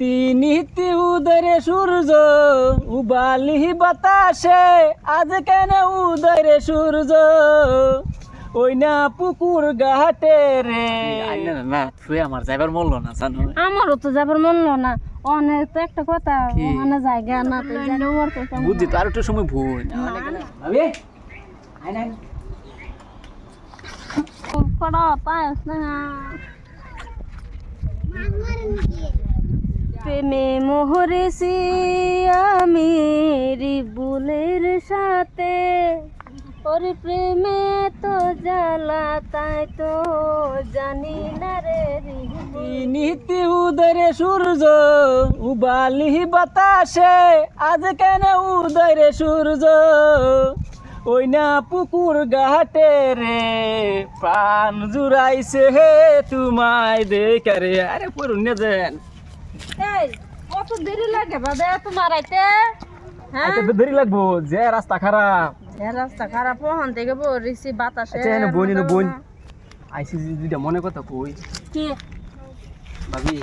নিতি উদরে সূর্য উবালি বাতাসে আজ কেন উদরে সূর্য ওই না পুকুর ঘাটে রে। না তুই আমার যাইবার মূল্য না জানো। আমারও তো যাবার মন না, অনেক তো একটা কথা ওখানে জায়গা না তো জানো ওর কথা বুদ্ধি তো আর একটু সময় ভুল ভাবি আই না পড়া পাস না প্রেমে মোহরেছি আমি রিবুলের সাথে, ওরে প্রেমে তো জ্বালা তাই তো জানি না রে। নিতি উদরে সূর্য উবালি বাতাসে আজ কেন উদরে সূর্য ওই না পুকুর ঘাটে রে প্রাণ জুড়াইছে হে তোমায় দেখে রে। আরে পড়ুন না যেন এই কত দেরি লাগে বাবা তোমার আইতে? হ্যাঁ দেরি লাগবো যে রাস্তা খারাপ। রাস্তা খারাপ ওখান থেকে বরিছি বাতাসে। আচ্ছা বোন আইসি দিদা মনে কথা কই কি ভাবি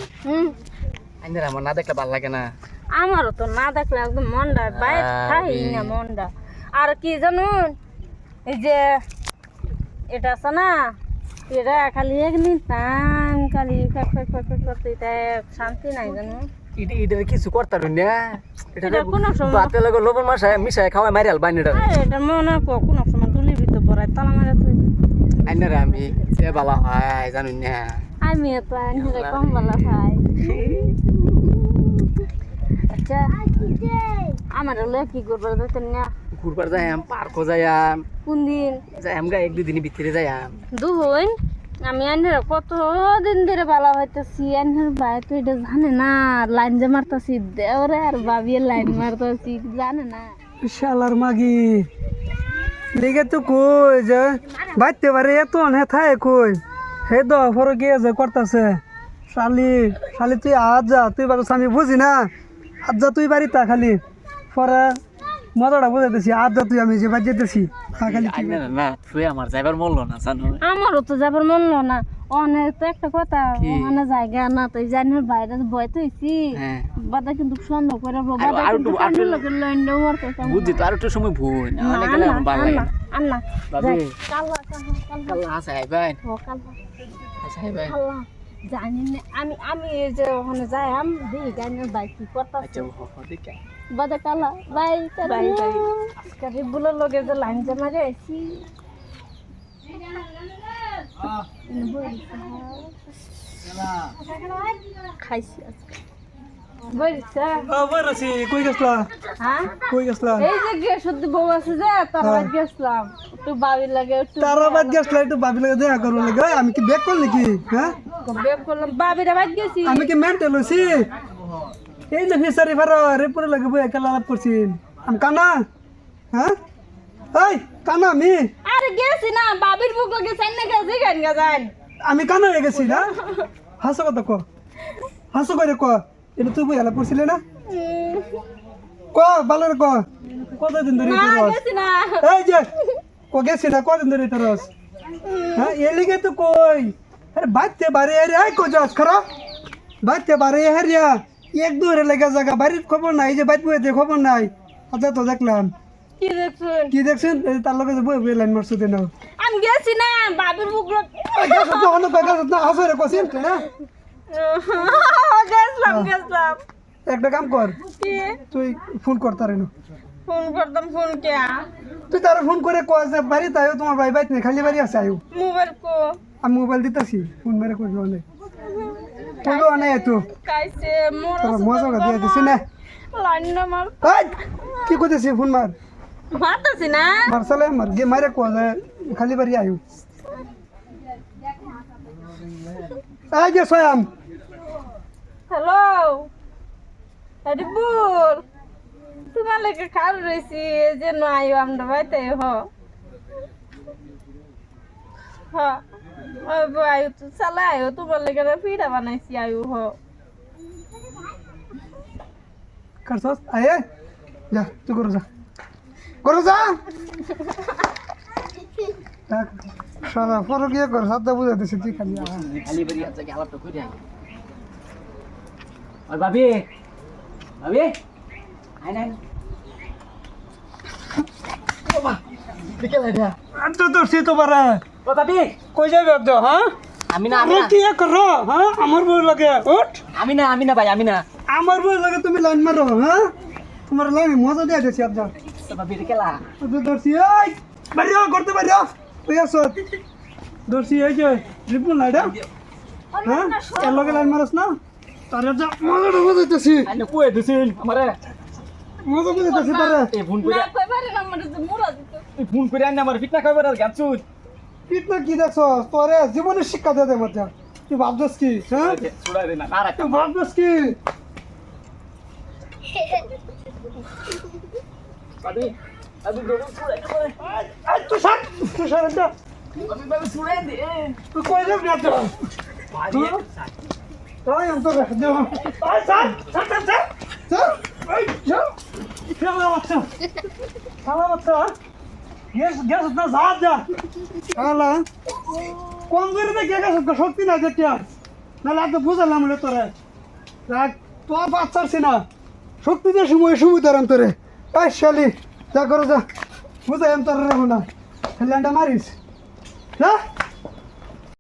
আইনের আমার না দেখলে ভালো লাগে না। আমারও তো না দেখলে একদম মনটা বাইরে খাই না মনটা। আর কি জানুন এই যে এটা আছে না, এটা খালি একদিন টান খালি করতে শান্তি নাই জানো। এটা কিছু করতার না, এটা কোনো সময় ভাতের লগে লবণ মিশাই খাওয়াই মারি আল বাইনে এটা মনে কোনো সময় তুলি ভিতর পড়ায় তালা মারা তুই আইনের আমি যে বালা হয় জানুন না। আমি তো আইনে কম বলা ভাই। আচ্ছা আমার হলে কি করবার যেতেন না? ঘুরবার যাইম পার্কও যাইম। কোন দিন যাইম গা এক দুই দিনের ভিতরে যাইম। দু হইন আমি আইনের কত দিন ধরে ভালো হইতেছি, আইনের ভাই তো এটা জানে না লাইন যে মারতাছি দেওরে আর ভাবিয়ে লাইন মারতাছি জানে না। শালার মাগি লিগে তো কই যে বাইতে পারে এত হে থায় কই হে দ ফর গিয়ে যে করতেছে শালি শালি তুই আজ যা তুই বাবা আমি বুঝি না আজ যা তুই বাড়িতে খালি পরে মজাটা বুঝাইতেছি আজ যা তুই আমি যে বাদ যেতেছি খালি না তুই আমার যাইবার মূল্য না জানো। আমারও তো যাবার মন না, অনেক তো একটা কথা ওখানে জায়গা না তো জানি বাইরে বয় তো হইছি বাদা কিন্তু সন্দেহ করে বুদ্ধি তো আর একটু সময় ভুল ভালো লাগে আন্না জানি না আমি আমি এই যে ওখানে যাই আমি দিই জানি বাইক কি করতে বাদা কালা বাই বাই বুলার লগে যে লাইন যে মারে আইছি খাইছি কই গেছলা হ্যাঁ কই গেছলা এই যে গেছত বউ আছে যে তার বাড়ি গেছলাম একটু বাবির লাগে একটু তার বাদ গেছলা একটু ভাবি লাগে দেখা করবো লাগে আমি কি ব্যাক করলি কি হ্যাঁ বের করলাম বাবির বাড়ি গেছি আমি কি মেন্টাল হইছি এই যে ফিসারি ফারো রেপুরে লাগে বই একা লাভ করছি আমি কানা হ্যাঁ এই কানা আমি আরে গেছি না বাবির বুক লাগে সাইন গেছি গান গাজান আমি কানা হয়ে গেছি না হাসো কথা ক হাসো করে ক এটা তুই বই হেলা করছিলে না ক ভালো ক কতদিন ধরে না তোর গেছি না এই যে ক গেছি না কতদিন ধরে তোর হ্যাঁ এলিগে তো কই আরে বাইতে বারে আরে আই কো যাস খারাপ বাইতে বারে হারিয়া এক দূরে লেগে জায়গা বাড়ির খবর নাই যে বাইত বইতে খবর নাই আচ্ছা তো দেখলাম কি দেখছেন কি দেখছেন তার লগে যে বই বই লাইন মারছো দেন আমি গেছি না বাবির বুক গেছলাম একটা কাম কর কি তুই ফোন কর তারে না ফোন করতাম ফোন কে তুই তার ফোন করে কয় যে বাড়িতে আয়ো তোমার ভাই বাইত নেই খালি বাড়ি আছে আয়ো মোবাইল কো আমি মোবাইল দিতেছি ফোন মেরে করবি অনেক কইবো অনেক এত কাইছে মোর তোর মজা দিয়ে দিছি না লাইন না মার কি কইতেছি ফোন মার মারতাছি না মারসালে মার গে মারে কয় যে খালি বাড়ি আয়ো আই যে সয়াম হ্যালো হরিবুল তোমার লাগে খাল রয়েছি যে নয় আমরা বাইতে আয়ু তো চালা আয়ু তোমার লেগে পিঠা বানাইছি আয়ু করছস আয়ে যা তুই করো যা সারা ফরক ইয়ে কর সাদা বুঝাইতেছি তুই খালি খালি বাড়ি আছে কি আলাপটা কইরা ওই ভাবি ভাবি আই নাই বাবা দিকে লাগা তো ধরছি তোমার ও ভাবি কই যাবে তো হ্যাঁ আমি না কি করো হ্যাঁ আমার বউ লাগে উঠ আমি না ভাই আমি না আমার বউ লাগে তুমি লাইন মারো হ্যাঁ তোমার লাইন মজা দিয়ে দিয়েছি আপনার তো ভাবি কেলা তো ধরছি এই বাড়িও করতে পারিও ওই আসো ধরছি এই যে রিপু লাইডা হ্যাঁ এর লগে লাইন মারস না তার যা মজা বুঝাইতেছি আইনে কই দিছিন আমারে মজা বুঝাইতেছি তারে এই ফোন করে না কইবারে না মানে মুরা দিত এই ফোন করে আইনে আমার ফিটনা কইবার গাছুন পিটনা কি দেখছ তোরে জীবনের শিক্ষা দিয়ে দেয় মজা তুই ভাবছিস কি হ্যাঁ ছুড়াই দে না না রাখ তুই ভাবছিস কি ভাবি আমি দৌড় ছুড়াই দে পরে তুই সার এটা আমি ভাবি ছুড়াই দে তুই কই যাবি না তো ভাবি তাই আমি তো রেখে দেবো আয় স্যার এই যা ফেলা বাচ্চা গ্যাস না যা আলা কোন করে দে গ্যাস শক্তি না দেখিয়া নাহলে আমি তো বুঝালাম রে তোরে দেখ তোর বাচ্চারছি না শক্তি দিয়ে সময় ধরাম তোরে আয় শালি যা করো যা বুঝাই আমি তোর রেখো না খেলানটা মারিস না